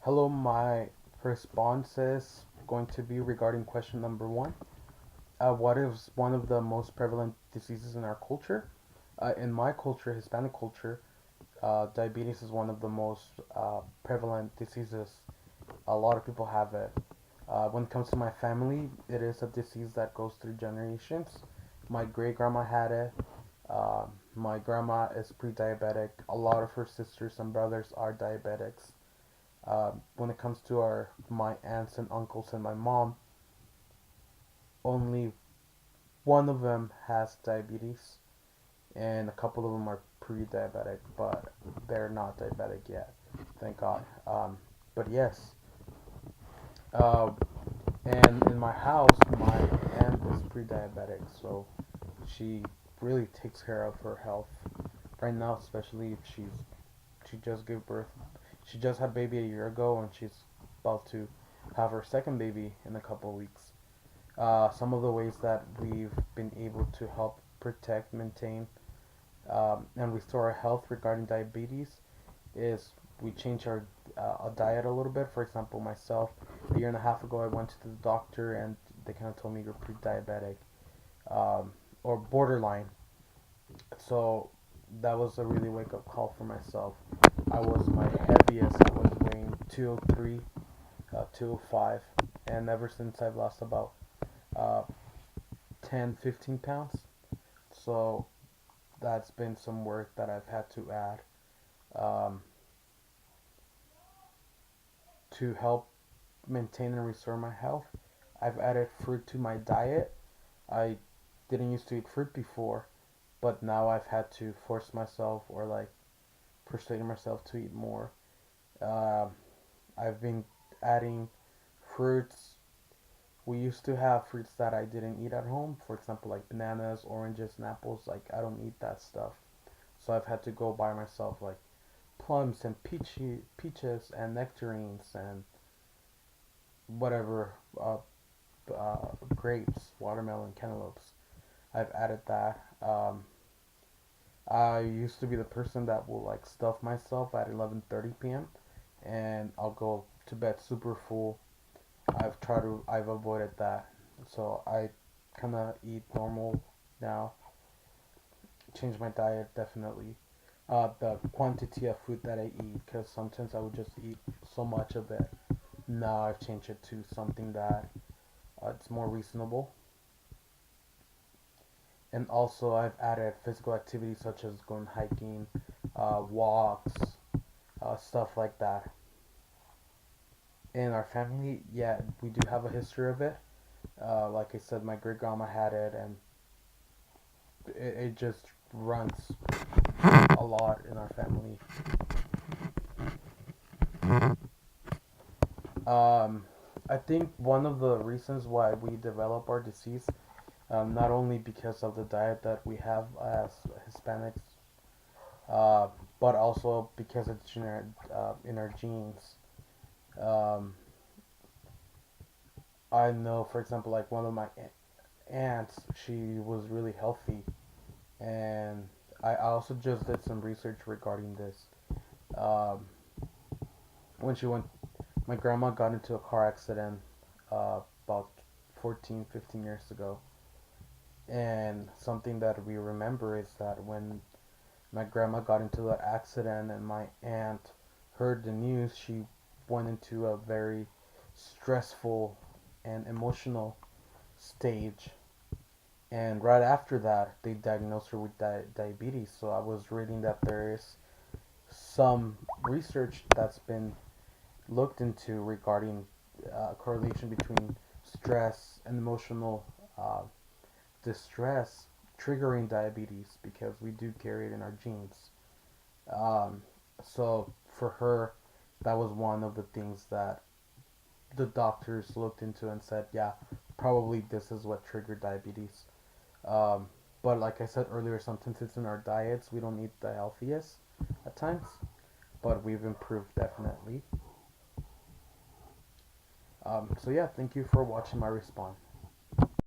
Hello, my response is going to be regarding question number one. What is one of the most prevalent diseases in our culture? In my culture, Hispanic culture, diabetes is one of the most prevalent diseases. A lot of people have it. When it comes to my family, it is a disease that goes through generations. My great grandma had it. My grandma is pre-diabetic. A lot of her sisters and brothers are diabetics. When it comes to our my aunts and uncles and my mom, only one of them has diabetes, and a couple of them are pre-diabetic, but they're not diabetic yet, thank God. But yes, uh, and in my house, my aunt is pre-diabetic, so she really takes care of her health right now, especially if she just gave birth. She just had a baby a year ago, and she's about to have her second baby in a couple of weeks. Some of the ways that we've been able to help protect, maintain, and restore our health regarding diabetes is we change our diet a little bit. For example, myself, a year and a half ago, I went to the doctor and they kind of told me you're pre-diabetic, um, or borderline. So that was a really wake up call for myself. I was my heaviest. I was weighing 203, 205, and ever since I've lost about uh, 10, 15 pounds. So that's been some work that I've had to add um, to help maintain and restore my health. I've added fruit to my diet. I didn't used to eat fruit before, but now I've had to force myself or like persuade myself to eat more. Um, I've been adding fruits. We used to have fruits that I didn't eat at home, for example, like bananas, oranges, and apples. Like, I don't eat that stuff. So I've had to go buy myself like plums and peaches and nectarines and whatever, grapes, watermelon, cantaloupes. I've added that. I used to be the person that will like stuff myself at 11:30 p.m. and I'll go to bed super full. I've avoided that. So I kind of eat normal now. Change my diet definitely. The quantity of food that I eat, because sometimes I would just eat so much of it. Now I've changed it to something that it's more reasonable. And also I've added physical activities such as going hiking, walks, stuff like that. In our family, yeah, we do have a history of it. Like I said, my great grandma had it, and it just runs a lot in our family. Um, I think one of the reasons why we develop our disease, not only because of the diet that we have as Hispanics, uh, but also because it's in our genes. Um, I know, for example, like one of my aunts, she was really healthy, and I also just did some research regarding this. Um, when she went, my grandma got into a car accident about 14, 15 years ago, and something that we remember is that when my grandma got into that accident and my aunt heard the news, she went into a very stressful and emotional stage. And right after that, they diagnosed her with diabetes. So I was reading that there is some research that's been looked into regarding correlation between stress and emotional uh, distress triggering diabetes because we do carry it in our genes. Um, so for her, that was one of the things that the doctors looked into and said, yeah, probably this is what triggered diabetes. Um, but like I said earlier, sometimes it's in our diets. We don't eat the healthiest at times, but we've improved definitely. So yeah, thank you for watching my response.